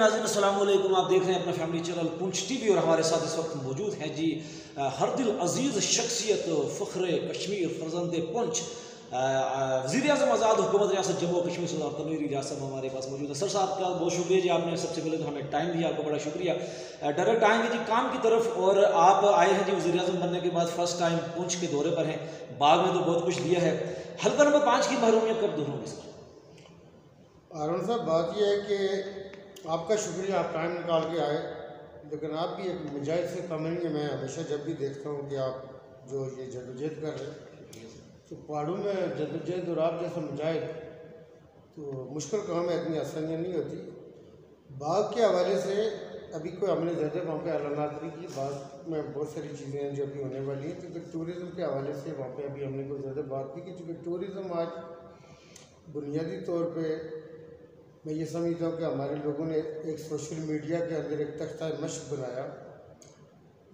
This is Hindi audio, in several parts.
नाज़रीन अस्सलाम वालेकुम। आप देख रहे हैं अपना फैमिली चैनल पूंछ टीवी और हमारे साथ इस वक्त मौजूद हैं जी हर दिल अजीज़ शख्सियत फ़ख्र कश्मीर फर्जंद पूंछ वज़ीर-ए-आज़म आज़ाद हुकूमत रियासत जम्मू और कश्मीर सरदार तनवीर इलियास साहब हमारे पास मौजूद है। सर साहब का बहुत शुक्रिया जी, आपने सबसे पहले तो हमें टाइम दिया, आपका बड़ा शुक्रिया। डायरेक्ट आएंगे जी काम की तरफ। और आप आए हैं जी वज़ीर-ए-आज़म बनने के बाद फर्स्ट टाइम पूंछ के दौरे पर हैं। बाग में तो बहुत कुछ दिया है, हल्का नंबर 5 की महरूमियत कब दूर होगी सर? आरोन साहब, बात यह है कि आपका शुक्रिया, आप टाइम निकाल के आए, लेकिन आप भी एक मुजाहिद से कम नहीं है। मैं हमेशा जब भी देखता हूँ कि आप जो ये जदोजहद कर रहे हैं, तो पहाड़ों में जदोजहद और आप जैसा मुजाहिद तो मुश्किल काम है, इतनी आसानियाँ नहीं होती। बाग के हवाले से अभी कोई हमने ज़्यादा वहाँ पे ऐलानात नहीं किए। बाग में बहुत सारी चीज़ें हैं जो अभी होने वाली हैं, क्योंकि टूरिज़म के हवाले से वहाँ पे अभी हमने कोई ज़्यादा बात नहीं की, क्योंकि टूरिज़म आज बुनियादी तौर पर मैं ये समझता हूँ कि हमारे लोगों ने एक सोशल मीडिया के अंदर एक तख्ता मश्क बनाया।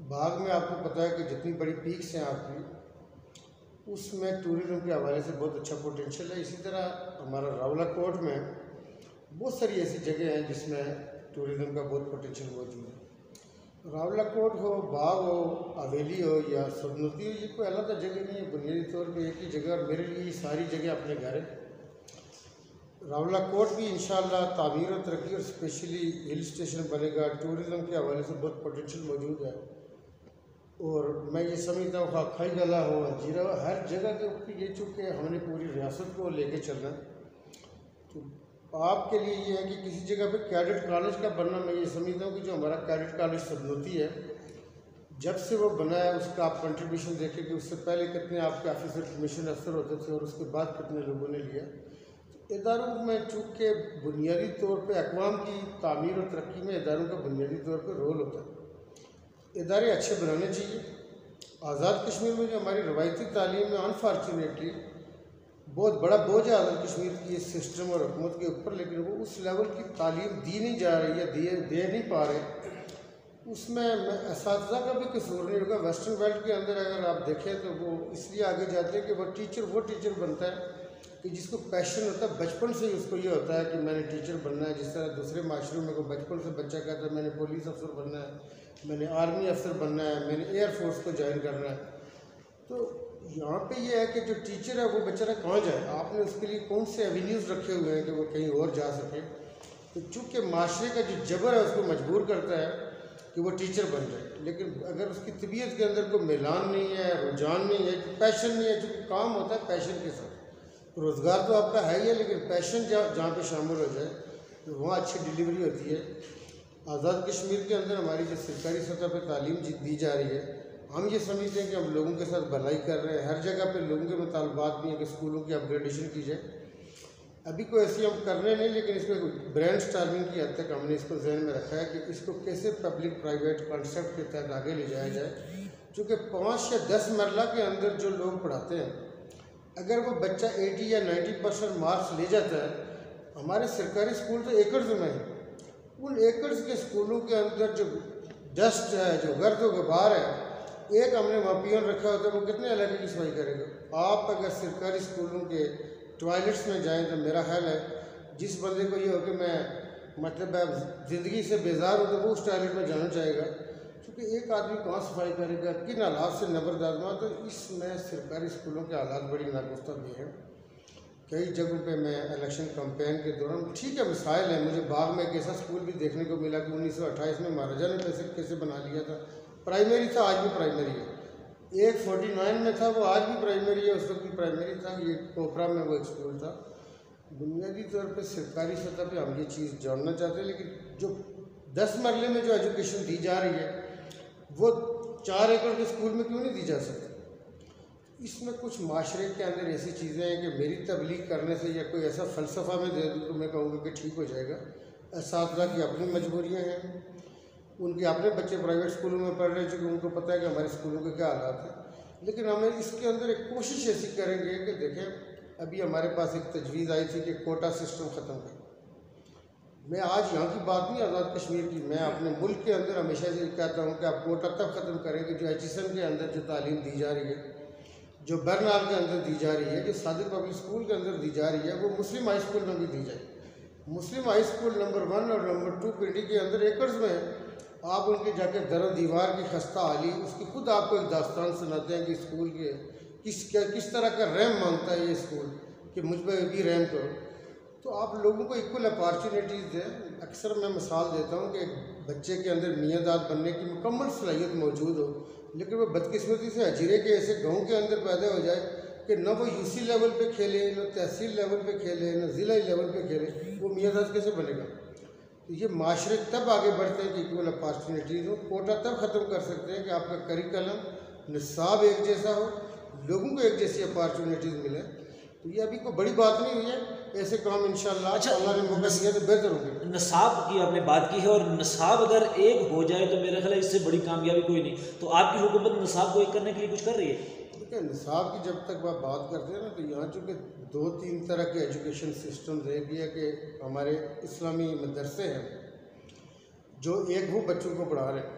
बाग में आपको पता है कि जितनी बड़ी पीक्स हैं आपकी, उसमें टूरिज़म के हवाले से बहुत अच्छा पोटेंशियल है। इसी तरह हमारा रावलाकोट में बहुत सारी ऐसी जगह हैं जिसमें टूरिज़म का बहुत पोटेंशियल मौजूद है। रावलाकोट हो, बाग हो, हवेली हो या सदनती हो, ये कोई अलग जगह नहीं है, बुनियादी तौर पर एक ही जगह। और मेरे लिए ये सारी जगह अपने घर है। रावलाकोट भी इंशाअल्लाह तामीर और तरक्की और स्पेशली हिल स्टेशन बनेगा। टूरिज़म के हवाले से बहुत पोटेंशियल मौजूद है। और मैं ये समझता हूँ खाई गला हो, जीरा, हर जगह के ऊपर ये चूँकि हमने पूरी रियासत को लेके चलना, तो आपके लिए ये है कि किसी जगह पे कैडेट कॉलेज का बनना, मैं ये समझता हूँ कि जो हमारा कैडेट कॉलेज सदनती है, जब से वो बना है उसका आप कंट्रीब्यूशन देखें कि उससे पहले कितने आपके ऑफिसर कमीशन अफसर होते थे और उसके बाद कितने लोगों ने लिया। इदारों में चूँकि बुनियादी तौर पे अक़वाम की तामीर और तरक्की में इदारों का बुनियादी तौर पे रोल होता है। इदारे अच्छे बनाने चाहिए। आज़ाद कश्मीर में जो हमारी रवायती तालीम में अनफॉर्चुनेटली बहुत बड़ा बोझ है आज़ाद कश्मीर की इस सिस्टम और हुकूमत के ऊपर, लेकिन वो उस लेवल की तालीम दी नहीं जा रही है, दे नहीं पा रहे। उसमें असातिज़ा का भी कसूर नहीं होगा। वेस्टर्न वर्ल्ड के अंदर अगर आप देखें तो वो इसलिए आगे जाते हैं कि वो टीचर बनता है कि जिसको पैशन होता है, बचपन से ही उसको ये होता है कि मैंने टीचर बनना है। जिस तरह दूसरे माशरों में को बचपन से बच्चा कहता है मैंने पुलिस अफसर बनना है, मैंने आर्मी अफसर बनना है, मैंने एयरफोर्स को ज्वाइन करना है। तो यहाँ पे ये है कि जो टीचर है वो बेचारा कहाँ जाए, आपने उसके लिए कौन से एवेन्यूज़ रखे हुए हैं कि वो कहीं और जा सके। तो चूँकि माशरे का जो जबर है उसको मजबूर करता है कि वो टीचर बन जाए, लेकिन अगर उसकी तबीयत के अंदर कोई मिलान नहीं है, रुझान नहीं है, पैशन नहीं है, चूँकि काम होता है पैशन के साथ। रोज़गार तो आपका है ही है, लेकिन पैशन जहाँ पे शामिल हो जाए तो वहाँ अच्छी डिलीवरी होती है। आज़ाद कश्मीर के अंदर हमारी जो सरकारी सतह पर तालीम दी जा रही है, हम ये समझते हैं कि हम लोगों के साथ भलाई कर रहे हैं। हर जगह पे लोगों के मुतालबात भी हैं कि स्कूलों की अपग्रेडेशन की जाए। अभी कोई ऐसी हम कर रहे नहीं, लेकिन इसमें ब्रांड स्टार्मिंग की हद तक हमने इसको जहन में रखा है कि इसको कैसे पब्लिक प्राइवेट कॉन्सेप्ट के तहत आगे ले जाया जाए। चूँकि 5 या 10 मरला के अंदर जो लोग पढ़ाते हैं, अगर वो बच्चा 80 या 90% मार्क्स ले जाता है, हमारे सरकारी स्कूल तो एकड़ में हैं, उन एकड़ के स्कूलों के अंदर जो डस्ट है, जो गर्द व गुबार है, एक हमने वहाँ पियन रखा होता है, वो कितने इलाके की सफाई करेगा। आप अगर सरकारी स्कूलों के टॉयलेट्स में जाएँ तो मेरा ख्याल है जिस बंदे को ये हो कि मैं मतलब ज़िंदगी से बेजार हूँ तो वो उस टॉयलेट में जाना चाहेगा, क्योंकि एक आदमी कहाँ सफाई करेगा, किन हालात से नबरदारमा। तो इसमें सरकारी स्कूलों के हालात बड़ी नागुफ्ता भी हैं। कई जगहों पे मैं इलेक्शन कैंपेन के दौरान, ठीक है मिसाइल है, मुझे बाग में एक ऐसा स्कूल भी देखने को मिला कि 1928 में महाराजा ने कैसे बना लिया था। प्राइमरी था, आज भी प्राइमरी है। एक 49 में था, वो आज भी प्राइमरी है, उस वक्त भी प्राइमरी था। ये कोपरा में वो एक स्कूल था। बुनियादी तौर पर सरकारी सतह पर हम ये चीज़ जानना चाहते हैं, लेकिन जो 10 मरले में जो एजुकेशन दी जा रही है वो 4 एकड़ के स्कूल में क्यों नहीं दी जा सकती। इसमें कुछ माशरे के अंदर ऐसी चीज़ें हैं कि मेरी तबलीग करने से या कोई ऐसा फ़लसफ़ा में दे दूँ तो मैं कहूँगा कि ठीक हो जाएगा। असातिज़ा की अपनी मजबूरियाँ हैं, उनके अपने बच्चे प्राइवेट स्कूलों में पढ़ रहे हैं, चूँकि उनको पता है कि हमारे स्कूलों के क्या हालात हैं। लेकिन हमें इसके अंदर एक कोशिश ऐसी करेंगे कि देखें, अभी हमारे पास एक तजवीज़ आई थी कि कोटा सिस्टम ख़त्म करें। मैं आज यहाँ की बात नहीं आज़ाद कश्मीर की, मैं अपने मुल्क के अंदर हमेशा से कहता हूँ कि आप कोटा तब ख़त्म करेंगे जो HSM के अंदर जो तालीम दी जा रही है, जो बरनाल के अंदर दी जा रही है, जो सादिक पब्लिक स्कूल के अंदर दी जा रही है, वो मुस्लिम हाई स्कूल में भी दी जाए। मुस्लिम हाई स्कूल नंबर 1 और नंबर 2 पिंडी के अंदर एकर्स में है। आप उनके जाके दर दीवार की खस्ता हाली उसकी खुद आपको एक दास्तान सुनाते हैं कि स्कूल के किस तरह का रैम मांगता है ये स्कूल कि मुझ पर भी रैम करो। तो आप लोगों को इक्वल अपॉर्चुनिटीज़ दें। अक्सर मैं मिसाल देता हूँ कि एक बच्चे के अंदर मियाँदाद बनने की मुकम्मल सलाहियत मौजूद हो, लेकिन वो बदकिस्मती से हजीरे के ऐसे गाँव के अंदर पैदा हो जाए कि न वो यूसी लेवल पे खेले, न तहसील लेवल पे खेले, न ज़िला लेवल पे खेले, वो मियाँदाद कैसे बनेगा? तो ये माशरे तब आगे बढ़ते हैं कि इक्वल अपॉर्चुनिटीज़ हो। कोटा तब ख़त्म कर सकते हैं कि आपका करिकुलम निसाब एक जैसा हो, लोगों को एक जैसी अपॉर्चुनिटीज़ मिले। तो ये अभी कोई बड़ी बात नहीं हुई है, ऐसे काम इंशाल्लाह अल्लाह ने मौका दिया तो बेहतर होगी। नसाब की आपने बात की है, और नसाब अगर एक हो जाए तो मेरा ख्याल है इससे बड़ी कामयाबी कोई नहीं। तो आपकी हुकूमत नसाब को एक करने के लिए कुछ कर रही है? देखिए, निसाब की जब तक आप बात करते हैं ना, तो यहाँ चूँकि 2-3 तरह के एजुकेशन सिस्टम रह गया कि हमारे इस्लामी मदरसे हैं जो एक वो बच्चों को पढ़ा रहे हैं।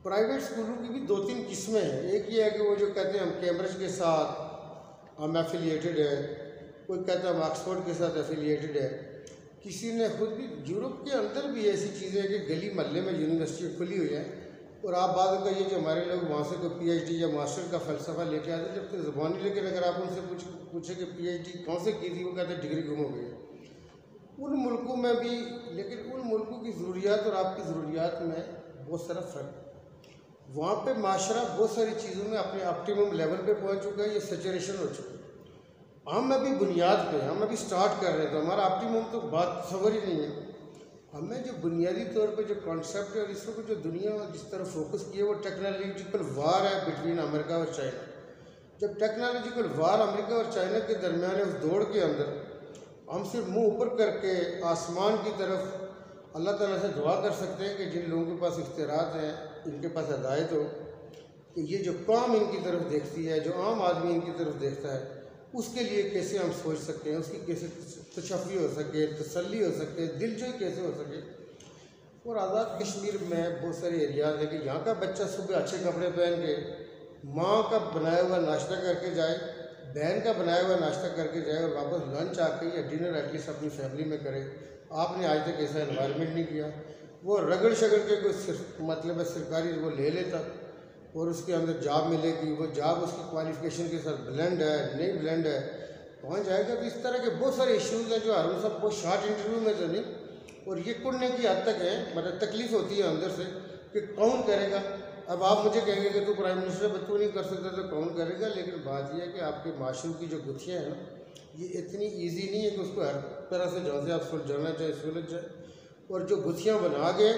प्राइवेट स्कूलों की भी 2-3 किस्में हैं। एक ये है कि वो जो कहते हैं हम कैम्ब्रिज के साथ हम एफिलिएटेड है, कोई कहता है हम ऑक्सफोर्ड के साथ एफिलिएटेड है। किसी ने खुद भी यूरोप के अंदर भी ऐसी चीज़ें हैं कि गली महल्ले में यूनिवर्सिटी खुली हुई है, और आप बात का ये जो हमारे लोग वहाँ से कोई पीएचडी या मास्टर का फ़लसफ़ा लेके आते जब तक ज़बानी, लेकिन अगर आप उनसे पूछे कि पीएचडी कौन से की थी, वो कहते हैं डिग्री गुम हो गई है। उन मुल्कों में भी, लेकिन उन मुल्कों की ज़रूरियात और आपकी ज़रूरियात में बहुत सारा फ़र्क। वहाँ पे माशरा बहुत सारी चीज़ों में अपने ऑप्टिमम लेवल पे पहुँच चुका है, ये सैचुरेशन हो चुका है। हम अभी बुनियाद पे, हम अभी स्टार्ट कर रहे हैं, तो हमारा ऑप्टिमम तो बात सवर ही नहीं है। हमें जो बुनियादी तौर पे जो कॉन्सेप्ट है और इस वक्त जो दुनिया जिस तरफ फोकस की है वो टेक्नोलॉजिकल वार है बिटवीन अमेरिका और चाइना। जब टेक्नोलॉजिकल वार अमेरिका और चाइना के दरमियान है, उस दौड़ के अंदर हम सिर्फ मुंह ऊपर करके आसमान की तरफ अल्लाह ताला से दुआ कर सकते हैं कि जिन लोगों के पास इख्तियारात हैं, इनके पास हिदायत हो कि ये जो कौम इनकी तरफ देखती है, जो आम आदमी इनकी तरफ देखता है, उसके लिए कैसे हम सोच सकते हैं, उसकी कैसे तशफ़ी हो सके, तसल्ली हो सके, दिलजोई कैसे हो सके। और आज़ाद कश्मीर में बहुत सारे एरियाज़ हैं कि यहाँ का बच्चा सुबह अच्छे कपड़े पहन के माँ का बनाया हुआ नाश्ता करके जाए, बहन का बनाया हुआ नाश्ता करके जाए, और वापस लंच आके या डिनर एटलीस्ट अपनी फैमिली में करे। आपने आज तक ऐसा इन्वायरमेंट नहीं किया। वो रगड़ शगड़ के कोई मतलब है सरकारी वो ले लेता और उसके अंदर जॉब मिलेगी, वो जॉब उसकी क्वालिफिकेशन के साथ ब्लेंड है नहीं ब्लेंड है, पहुँच जाएगा। तो इस तरह के बहुत सारे इश्यूज़ हैं जो हारून साहब बहुत शॉर्ट इंटरव्यू में तो नहीं, और ये कुड़ने की हद तक है, मतलब तकलीफ़ होती है अंदर से कि कौन करेगा। अब आप मुझे कहेंगे कि तू प्राइम मिनिस्टर बट तू नहीं कर सकता तो कौन करेगा, लेकिन बात यह है कि आपके माशरू की जो गुत्थियाँ हैं ना, ये इतनी ईजी नहीं है कि उसको हर तरह से जहाँ से आप सुलझाना चाहे सुलझ जाए, और जो गुत्थियाँ बना गए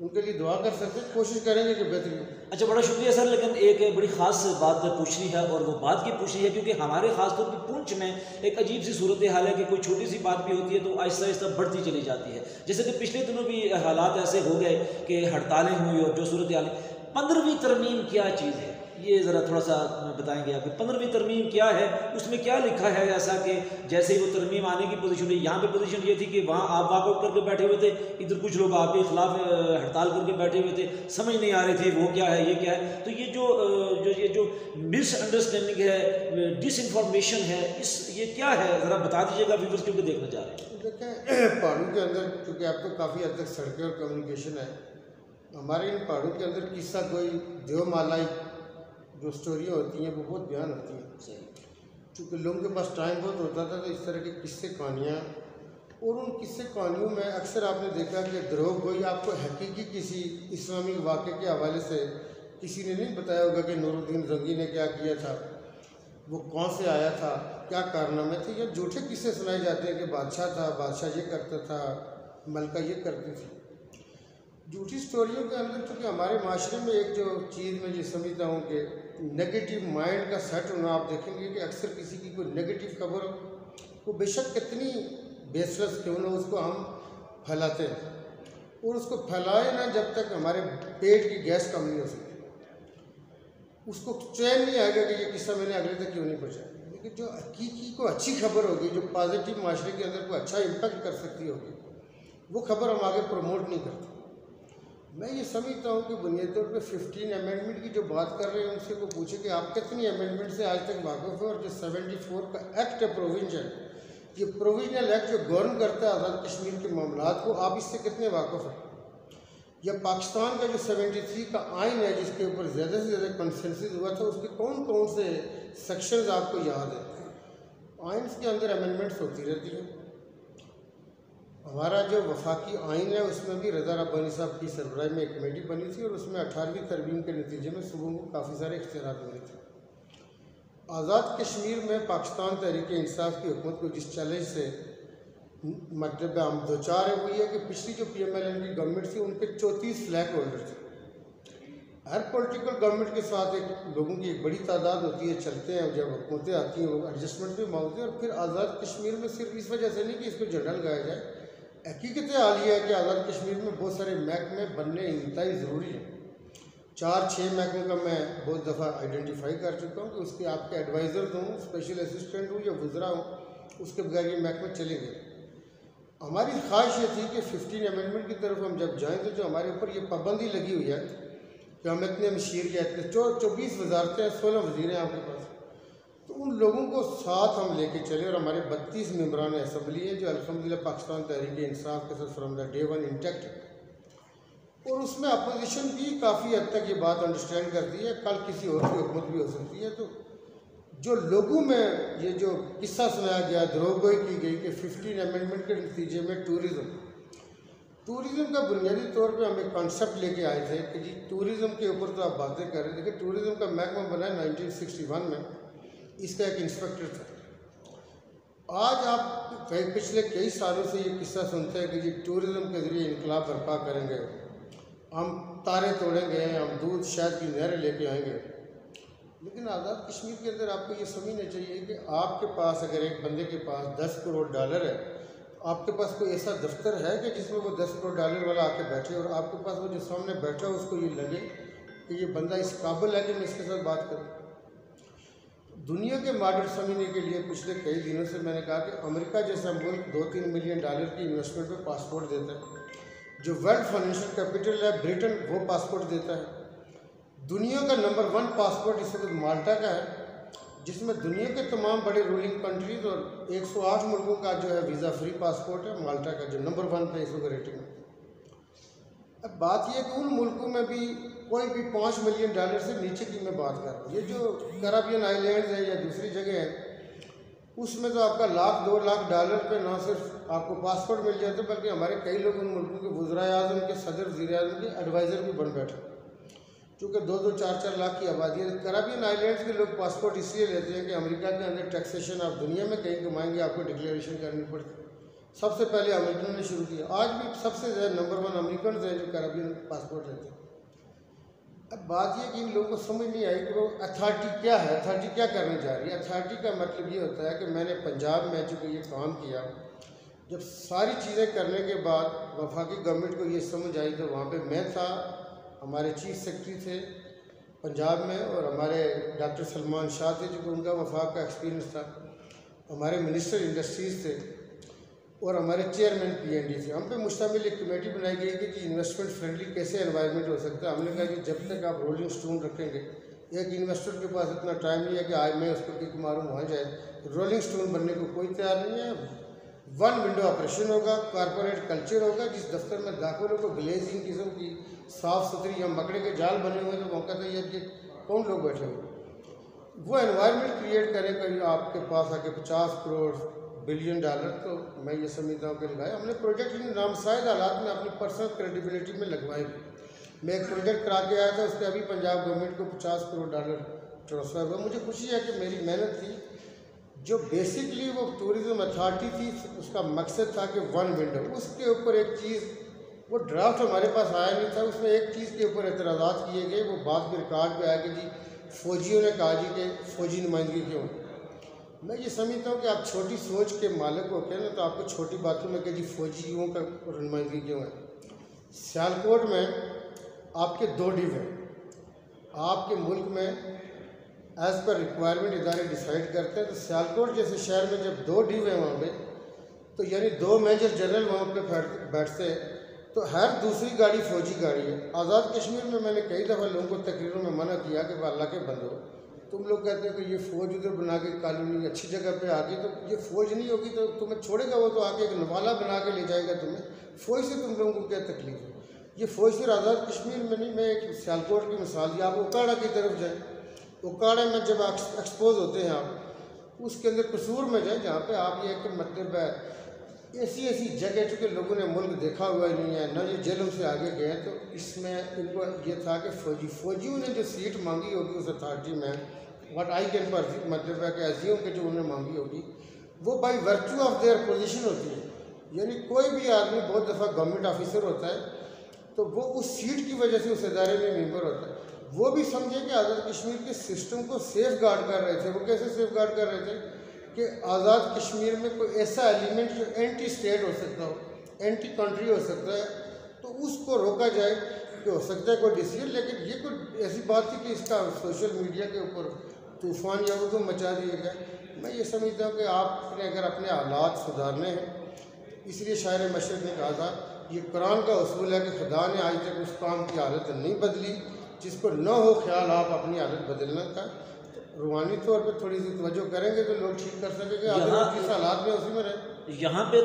उनके लिए दुआ कर सकते हैं, कोशिश करेंगे कि बेहतरीन। अच्छा, बड़ा शुक्रिया सर, लेकिन एक बड़ी ख़ास बात पूछनी है, और वो बात की पूछनी है क्योंकि हमारे ख़ास तौर पर पुंछ में एक अजीब सी सूरत हाल है कि कोई छोटी सी बात भी होती है तो आहिस्ता आहिस्ता बढ़ती चली जाती है। जैसे कि पिछले दिनों भी हालात ऐसे हो गए कि हड़तालें हुई, और जो सूरत हाल 15वीं तरमीम क्या चीज़ है, ये ज़रा थोड़ा सा बताएंगे आप। 15वीं तरमीम क्या है, उसमें क्या लिखा है ऐसा कि जैसे ही वो तरमीम आने की पोजीशन है, यहाँ पे पोजीशन ये थी कि वहाँ आप वॉकआउट करके बैठे हुए थे, इधर कुछ लोग आपके खिलाफ हड़ताल करके बैठे हुए थे, समझ नहीं आ रही थी वो क्या है ये क्या है। तो ये जो मिसअंडरस्टैंडिंग है, डिसइंफॉर्मेशन है, ये क्या है, ज़रा बता दीजिएगा व्यूअर्स क्योंकि देखना चाह रहे हैं। देखें, पहाड़ों के अंदर चूँकि अब तो काफ़ी हद तक सड़कें और कम्युनिकेशन है, हमारे इन पहाड़ों के अंदर किस्सा कोई देवमालाई जो स्टोरियाँ होती हैं वो बहुत बयान होती हैं। सही, चूँकि लोगों के पास टाइम बहुत होता था, तो इस तरह के किस्से कहानियाँ, और उन किस्से कहानियों में अक्सर आपने देखा कि द्रोह कोई आपको हकीकी किसी इस्लामी वाक़े के हवाले से किसी ने नहीं बताया होगा कि नूरुद्दीन जंगी ने क्या किया था, वो कौन से आया था, क्या कारनामे थे। या झूठे किस्से सुनाए जाते हैं कि बादशाह था, बादशाह ये करता था, मलका ये करती थी। झूठी स्टोरियों के अंदर चूँकि हमारे माशरे में एक जो चीज़ मैं ये समझता हूँ कि नेगेटिव माइंड का सेट होना, आप देखेंगे कि अक्सर किसी की कोई नेगेटिव खबर हो, वो बेशक कितनी बेसलेस क्यों ना, उसको हम फैलाते हैं, और उसको फैलाए ना जब तक हमारे पेट की गैस कम नहीं हो सकती, उसको चैन नहीं आएगा कि ये किस्सा मैंने अगले तक क्यों नहीं पहुँचाया। लेकिन जो हकीकी को अच्छी खबर होगी, जो पॉजिटिव माशरे के अंदर कोई अच्छा इम्पैक्ट कर सकती होगी, वो खबर हम आगे प्रमोट नहीं करते। मैं ये समझता हूँ कि बुनियादी तौर पे 15 अमेंडमेंट की जो बात कर रहे हैं उनसे वो पूछे कि आप कितनी अमेंडमेंट से आज तक वाकिफ़ हो, और जो 74 का एक्ट है प्रोविजन ये प्रोविजनल एक्ट जो गवर्न करता है आज़ाद कश्मीर के मामलात को, आप इससे कितने वाकिफ़ हैं? या पाकिस्तान का जो 73 का आइन है जिसके ऊपर ज़्यादा से ज़्यादा कंसेंसस हुआ था, उसके कौन कौन से सेक्शंस आपको याद हैं? आइन के अंदर अमेंडमेंट्स होती रहती हैं। हमारा जो वफाकी आइन है उसमें भी रज़ा रब्बानी साहब की सरबराही में एक कमेटी बनी थी और उसमें 18वीं तरमीम के नतीजे में सुबह को काफ़ी सारे इख्तियारात मिले थे। आज़ाद कश्मीर में पाकिस्तान तहरीक इंसाफ की हुकूमत को जिस चैलेंज से मतलब हम दो चार है वो ये कि पिछली जो PMLN की गवर्नमेंट थी उनके 34 फ्लैग होल्डर थे। हर पॉलिटिकल गवर्नमेंट के साथ एक लोगों की एक बड़ी तादाद होती है, चलते हैं, जब हुकूमतें आती हैं वो एडजस्टमेंट भी मांगते हैं। और फिर आज़ाद कश्मीर में सिर्फ इस वजह से नहीं कि इसको झंडा लगाया जाए, हकीकत हाल ये है कि आज़ाद कश्मीर में बहुत सारे महकमे बनने इंतहाई ज़रूरी हैं। 4-6 महकमे का मैं बहुत दफ़ा आइडेंटिफाई कर चुका हूँ कि उसके आपके एडवाइज़र हों, स्पेशल असिस्टेंट हों या वज़रा हों, उसके बगैर ये महकमे चलेंगे। हमारी ख्वाहिश ये थी कि 15 अमेंडमेंट की तरफ हम जब जाएँ तो जो हमारे ऊपर ये पाबंदी लगी हुई है कि हम इतने मशीर के इतने 24 वजारतें हैं, 16 वज़ीर हैं आपके पास, तो उन लोगों को साथ हम लेके चले। और हमारे 32 मेंबरान असम्बली हैं जो अल्हम्दुलिल्लाह पाकिस्तान तहरीक इंसाफ के साथ from the day one intact है। और उसमें अपोजिशन भी काफ़ी हद तक ये बात अंडरस्टैंड करती है, कल किसी और की हुकूमत भी हो सकती है। तो जो लोगों में ये जो किस्सा सुनाया गया, धरोहगोई की गई कि 15 अमेंडमेंट के नतीजे में टूरिज़्म का बुनियादी तौर पे हम एक कॉन्सेप्ट लेके आए थे कि जी टूरिज़्म के ऊपर तो आप बातें कर रहे थे कि टूरिज़्म का महकमा बना है 1961 में, इसका एक इंस्पेक्टर था। आज आप पिछले कई सालों से ये किस्सा सुनते हैं कि जी टूरिज़्म के ज़रिए इनकलाब बर्पा करेंगे, हम तारे तोड़ेंगे, हम दूध शहद की नहरें लेके आएंगे। लेकिन आज़ाद कश्मीर के अंदर आपको ये समझना चाहिए कि आपके पास अगर एक बंदे के पास $10 करोड़ है, आपके पास कोई ऐसा दफ्तर है कि जिसमें वो $10 करोड़ वाला आके बैठे और आपके पास वो जो सामने बैठा हो उसको ये लगे कि ये बंदा इस काबिल है कि मैं इसके साथ बात करूँ। दुनिया के मॉडल समझने के लिए पिछले कई दिनों से मैंने कहा कि अमेरिका जैसा मुल्क $2-3 मिलियन की इन्वेस्टमेंट पर पासपोर्ट देता है। जो वर्ल्ड फाइनेंशियल कैपिटल है ब्रिटेन, वो पासपोर्ट देता है। दुनिया का नंबर 1 पासपोर्ट इस वक्त माल्टा का है, जिसमें दुनिया के तमाम बड़े रूलिंग कंट्रीज़ और 108 मुल्कों का जो है वीज़ा फ्री पासपोर्ट है माल्टा का, जो नंबर 1 पे इस वक्त रेटिंग है। अब बात यह है कि उन मुल्कों में भी कोई भी $5 मिलियन से नीचे की मैं बात कर रहा हूँ। ये जो कैरेबियन आइलैंड्स है या दूसरी जगह है, उसमें तो आपका $1-2 लाख पे ना सिर्फ आपको पासपोर्ट मिल जाता, बल्कि हमारे कई लोग उन मुल्कों के वज़ीर-ए-आज़म के, सदर, वज़ीर-ए-आज़म के एडवाइज़र भी बन बैठे, क्योंकि 2-4 लाख की आबादी है। कैरेबियन आइलैंड्स के लोग पासपोर्ट इसलिए लेते हैं कि अमेरिका के अंदर टैक्सेशन आप दुनिया में कहीं कमाएंगे आपको डिक्लेरेशन करनी पड़ती है। सबसे पहले अमेरिकन ने शुरू किया, आज भी सबसे ज़्यादा नंबर 1 अमेरिकन हैं जो कैरेबियन पासपोर्ट लेते हैं। अब बात यह कि इन लोगों को समझ नहीं आई कि वो अथॉरिटी क्या है, अथॉरिटी क्या करने जा रही है। अथॉरिटी का मतलब ये होता है कि मैंने पंजाब में चूँकि ये काम किया, जब सारी चीज़ें करने के बाद वफाकी गवर्नमेंट को ये समझ आई तो वहाँ पे मैं था, हमारे चीफ सेक्रेटरी थे पंजाब में और हमारे डॉक्टर सलमान शाह थे जो उनका वफाक का एक्सपीरियंस था, हमारे मिनिस्टर इंडस्ट्रीज़ थे और हमारे चेयरमैन PND थे। हम पे मुश्तमिल एक कमेटी बनाई गई कि इन्वेस्टमेंट फ्रेंडली कैसे एनवायरनमेंट हो सकता है। हमने कहा कि जब तक आप रोलिंग स्टोन रखेंगे, एक इन्वेस्टर के पास इतना टाइम नहीं है कि आज मैं उसको किक मारूँ वहाँ जाए, रोलिंग स्टोन बनने को कोई तैयार नहीं है। 1 विंडो ऑपरेशन होगा, कॉरपोरेट कल्चर होगा, जिस दफ्तर में दाखिल को ग्लेजिंग किस्म की साफ़ सुथरी या मकड़े के जाल बने हुए तो मौका था ये कि कौन लोग बैठे हुए, वो एनवायरनमेंट क्रिएट करें। कभी आपके पास आके $50 करोड़ बिलियन, तो मैं ये समझता हूँ कि लगाया हमने प्रोजेक्ट इन नामसाइद हालात में अपनी पर्सनल क्रेडिबिलिटी में लगवाए। मैं एक प्रोजेक्ट करा के आया था, उसके अभी पंजाब गवर्नमेंट को $50 करोड़ ट्रांसफ़र हुआ। मुझे खुशी है कि मेरी मेहनत थी, जो बेसिकली वो टूरिज़्म अथॉरिटी थी, उसका मकसद था कि 1 विंडो, उसके ऊपर एक चीज़, वो ड्राफ्ट हमारे पास आया नहीं था, उसमें एक चीज़ के ऊपर एतराज़ात किए गए। वो बात भी रिकॉर्ड पे आया कि जी फ़ौजियों ने कहा जी कि फ़ौजी नुमाइंदगी क्यों। मैं ये समझता हूँ कि आप छोटी सोच के मालिक होते हैं ना, तो आपको छोटी बातों में कि जी फ़ौजियों का नुमाइंदगी क्यों है। सियालकोट में आपके 2 डिव हैं, आपके मुल्क में एज़ पर रिक्वायरमेंट इदारे डिसाइड करते हैं। तो सियालकोट जैसे शहर में जब 2 डिव हैं वहाँ पे, तो यानी 2 मेजर जनरल वहाँ पे बैठते हैं, तो हर दूसरी गाड़ी फौजी गाड़ी है। आज़ाद कश्मीर में मैंने कई दफ़ा लोगों को तकरीरों में मना किया कि अल्लाह के बंदो, तुम लोग कहते हो कि ये फ़ौज उधर बना के कॉलोनी अच्छी जगह पे आ गई, तो ये फ़ौज नहीं होगी तो तुम्हें छोड़ेगा वो, तो आके एक नवाला बना के ले जाएगा तुम्हें। फ़ौज से तुम लोगों को क्या तकलीफ है? ये फ़ौज सिर्फ आज़ाद कश्मीर में नहीं, मैं एक सियालकोट की मिसाल दी, आप उकाड़ा की तरफ जाएँ, उकाड़े में जब एक्सपोज होते हैं आप, उसके अंदर कसूर में जाएँ जहाँ पे आप ये कि मतलब है ऐसी ऐसी जगह, चूँकि लोगों ने मुल्क देखा हुआ ही नहीं है ना, ये जेलों से आगे गए, तो इसमें इनको ये था कि फौजियों ने जो सीट मांगी होगी उस अथॉरिटी में, व्हाट आई कैन पर मतलब है कि एज्यूम के जो उन्होंने मांगी होगी, वो by virtue of their position होती है। यानी कोई भी आदमी बहुत दफ़ा गवर्नमेंट ऑफिसर होता है तो वो उस सीट की वजह से उस इदारे में मेंबर होता है। वो भी समझे कि आज़ाद कश्मीर के सिस्टम को सेफ गार्ड कर रहे थे। वो कैसे सेफ गार्ड कर रहे थे कि आज़ाद कश्मीर में कोई ऐसा एलिमेंट जो एंटी स्टेट हो सकता हो, एंटी कंट्री हो सकता है, तो उसको रोका जाए कि हो सकता है कोई डिसीजन। लेकिन ये कोई ऐसी बात थी कि इसका सोशल मीडिया के ऊपर तूफ़ान या वो मचा दिया गया। मैं ये समझता हूँ कि आपने अगर अपने हालात सुधारने हैं, इसलिए शायर मशरक़ ने कहा था, ये कुरान का उसूल है कि खुदा ने आज तक उस काम की हालत नहीं बदली जिसको न हो ख्याल आप अपनी हालत बदलने का। रूहानी तौर पे थोड़ी सी तवज्जो करेंगे तो लोग ठीक कर सकेंगे। अगर जिस हालात में उसी में रहे। यहाँ पे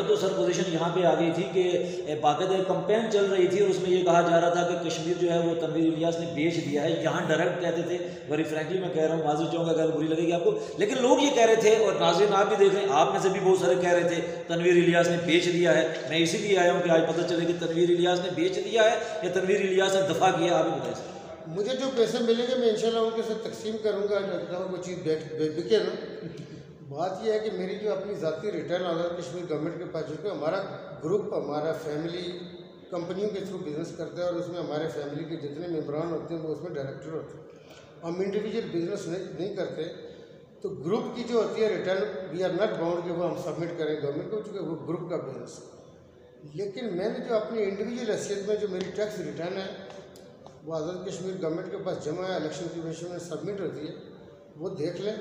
तो सर पोजीशन यहाँ पे आ गई थी कि बाकायदा कंपेन चल रही थी और उसमें ये कहा जा रहा था कि कश्मीर जो है वो तनवीर इलियास ने बेच दिया है। यहाँ डायरेक्ट कहते थे, वेरी फ्रैंकली मैं कह रहा हूँ, माजूर चाहूँगा अगर बुरी लगेगी आपको, लेकिन लोग ये कह रहे थे और नाज़रीन आप भी देख रहे हैं, आप में से भी बहुत सारे कह रहे थे तनवीर इलियास ने बेच दिया है। मैं इसीलिए आया हूँ कि आज पता चले कि तनवीर इलियास ने बेच दिया है या तनवीर इलियास ने दफ़ा किया। आप ही बताएं। मुझे जो पैसे मिलेंगे मैं इंशाल्लाह उनके साथ तकसीम करूँगा अगर वो चीज़ बिके ना। बात यह है कि मेरी जो अपनी ज़ाती रिटर्न आज़ाद कश्मीर गवर्नमेंट के पास, चूँकि हमारा ग्रुप हमारा फैमिली कंपनियों के थ्रू बिज़नेस करता है और उसमें हमारे फैमिली के जितने मेम्बरान होते हैं वो उसमें डायरेक्टर होते हैं। हम इंडिविजुअल बिजनेस नहीं करते, तो ग्रुप की जो होती है return we are not bound कि वो हम सबमिट करें गवर्नमेंट को, चूँकि वो ग्रुप का बिजनेस। लेकिन मैंने जो अपनी इंडिविजुअल हैसियत में जो मेरी टैक्स रिटर्न है वो आज़ाद कश्मीर गवर्नमेंट के पास जमा है, इलेक्शन कमीशन में सबमिट होती है, वो देख लें।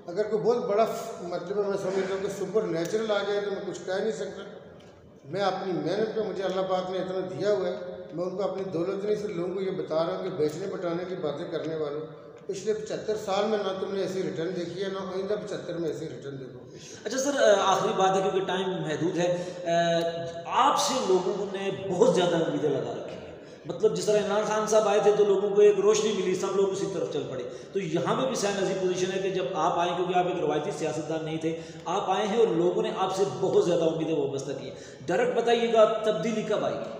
अगर कोई बहुत बड़ा मतलब मैं समझता हूँ कि सुपर नेचुरल आ जाए तो मैं कुछ कह नहीं सकता। मैं अपनी मेहनत पे, मुझे अल्लाह पाक ने इतना दिया हुआ है, मैं उनको अपनी दौलत नहीं सिर्फ लोगों को ये बता रहा हूँ कि बेचने बटाने की बातें करने वालों, पिछले 75 साल में ना तुमने ऐसी रिटर्न देखी है ना आइंदा 75 में ऐसी रिटर्न देखोगे। अच्छा सर, आखिरी बात है क्योंकि टाइम महदूद है, आपसे लोगों ने बहुत ज़्यादा उम्मीदें लगा रखी हैं। मतलब जिस तरह इमरान खान साहब आए थे तो लोगों को एक रोशनी मिली, सब लोग उसी तरफ चल पड़े। तो यहाँ पे भी सेम ऐसी पोजीशन है कि जब आप आए, क्योंकि आप एक रवायती सियासतदान नहीं थे, आप आए हैं और लोगों ने आपसे बहुत ज़्यादा उम्मीदें वाबस्ता की। डायरेक्ट बताइएगा तब्दीली कब आएगी?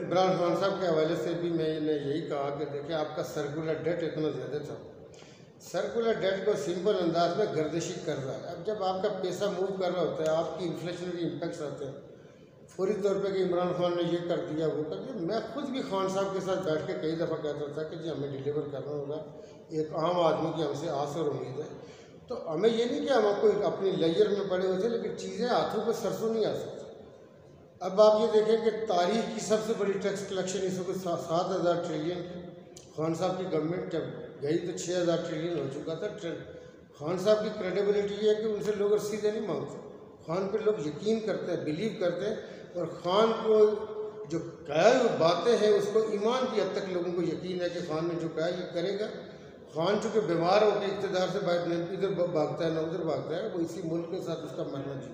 इमरान खान साहब के हवाले से भी मैंने यही कहा कि देखिए आपका सर्कुलर डेट इतना ज़्यादा था, सर्कुलर डेट को सिंपल अंदाज में गर्दिशी कर रहा है। अब जब आपका पैसा मूव कर रहा होता है, आपकी इन्फ्लेशनरी इम्पैक्ट्स आते हैं फौरी तौर पे कि इमरान खान ने ये कर दिया वो कर दिया। मैं खुद भी खान साहब के साथ बैठ के कई दफ़ा कहता था कि जी हमें डिलीवर करना होगा, एक आम आदमी की हमसे आस और उम्मीद है। तो हमें ये नहीं कि हम आपको अपनी लेयर में पड़े हुए थे, लेकिन चीज़ें हाथों पर सरसों नहीं आ सकती। अब आप ये देखें कि तारीख की सबसे बड़ी टैक्स कलेक्शन इस वक्त 7,000 ट्रिलियन खान साहब की गवर्नमेंट जब गई तो 6,000 ट्रिलियन हो चुका था। खान साहब की क्रेडिबिलिटी है कि उनसे लोग सीधे नहीं मांगते, खान पे लोग यकीन करते हैं, बिलीव करते हैं, और ख़ान को जो कहा बातें हैं उसको ईमान की हद तक लोगों को यकीन है कि खान ने जो कहा ये करेगा। खान चूँकि बीमार होकर इक़्तिदार से बाहर इधर भागता है ना उधर भागता है, वो इसी मुल्क के साथ उसका मरना जी,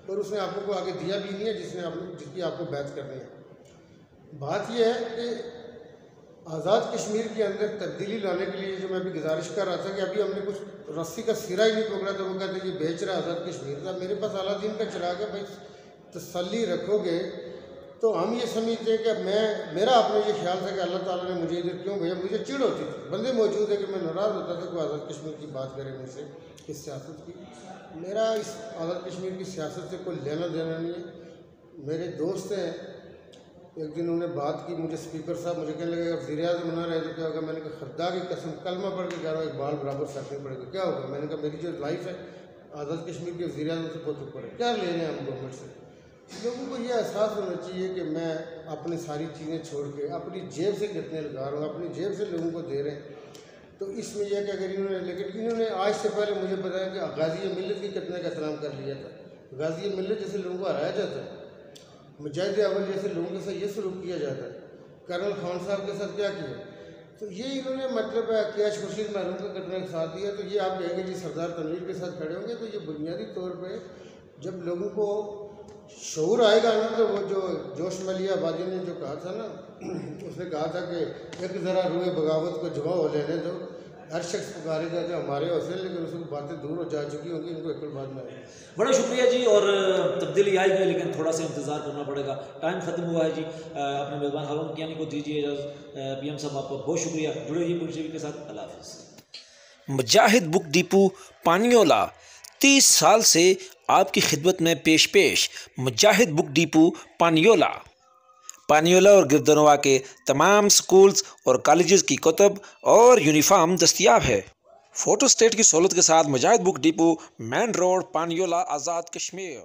और उसने आपको को आगे दिया भी नहीं है जिसकी आपको बात करनी है। बात यह है कि आज़ाद कश्मीर के अंदर तब्दीली लाने के लिए जो मैं अभी गुजारिश कर रहा था कि अभी हमने कुछ रस्सी का सिरा ही नहीं पकड़ा था, वो कहते ये बेच रहा आज़ाद कश्मीर था। मेरे पास अलादीन का चिराग है, भाई तसल्ली रखोगे तो हम ये समझते हैं कि मेरा अपने ये ख्याल था कि अल्लाह ताला ने मुझे इधर क्यों भेजा। मुझे चिढ़ होती थी, बंदे मौजूद है कि मैं नाराज़ होता था कि आज़ाद कश्मीर की बात करें मुझसे, इस सियासत की। मेरा इस आज़ाद कश्मीर की सियासत से कोई लेना देना नहीं है। मेरे दोस्त हैं, एक दिन उन्होंने बात की, मुझे स्पीकर साहब मुझे कहने लगे वज़ीर आज़म बना रहे तो क्या होगा। मैंने कहा खुदा की कसम कलमा पढ़ के कह रहा हूँ एक बाल बराबर साटनी पड़ेगा, क्या होगा। मैंने कहा मेरी जो लाइफ है आज़ाद कश्मीर के वज़ीर आज़म से बहुत ऊपर है, क्या ले रहे हैं हम गवर्नमेंट से। लोगों को ये एहसास होना चाहिए कि मैं अपनी सारी चीज़ें छोड़ के अपनी जेब से कितने लगा रहा हूँ, अपनी जेब से लोगों को दे रहे हैं। तो इसमें यह कि अगर इन्होंने, लेकिन इन्होंने आज से पहले मुझे बताया कि गाज़ी मिल्लत की कितने का एहतराम कर लिया था। गाज़ी मिल्लत जैसे लोगों को हराया जाता है, मुजाहिद अव्वल जैसे लोगों के साथ ये सलूक किया जाता है। कर्नल खान साहब के साथ क्या किया, तो ये इन्होंने मतलब कैश खुर्शीद महरूम का कतरा के साथ दिया। तो ये आप कहेंगे जी सरदार तनवीर के साथ खड़े होंगे, तो ये बुनियादी तौर पे जब लोगों को शऊर आएगा ना, तो वो जो जोश मलिया बाजी ने जो कहा था ना, उसने कहा था कि एक ज़रा रूए बगावत को जमा हो लेने दो, हर शख्स पुकारेगा जो हमारे हौसले, लेकिन उसकी बातें दूर हो जा चुकी होंगी, इनको एक बात में। बड़ा शुक्रिया जी, और तब्दीली आएगी लेकिन थोड़ा सा इंतज़ार करना पड़ेगा। टाइम ख़त्म हुआ है जी, अपने मेज़बान हारून कियानी को दीजिए इजाज़त। PM साहब आपका बहुत शुक्रिया, जुड़े रहिए पुंछ टीवी के साथ। अल्लाह हाफ़िज़। मुजाहिद बुक डिपो पानियोला 30 साल से आपकी खिदमत में पेश मुजाहिद बुक डिपो पानियोला और गिरदनवा के तमाम स्कूल्स और कॉलेजेस की कुतुब और यूनिफॉर्म दस्तियाब है। फ़ोटो स्टेट की सहूलत के साथ मुजाहिद book depot, main road, पानियोला, Azad Kashmir.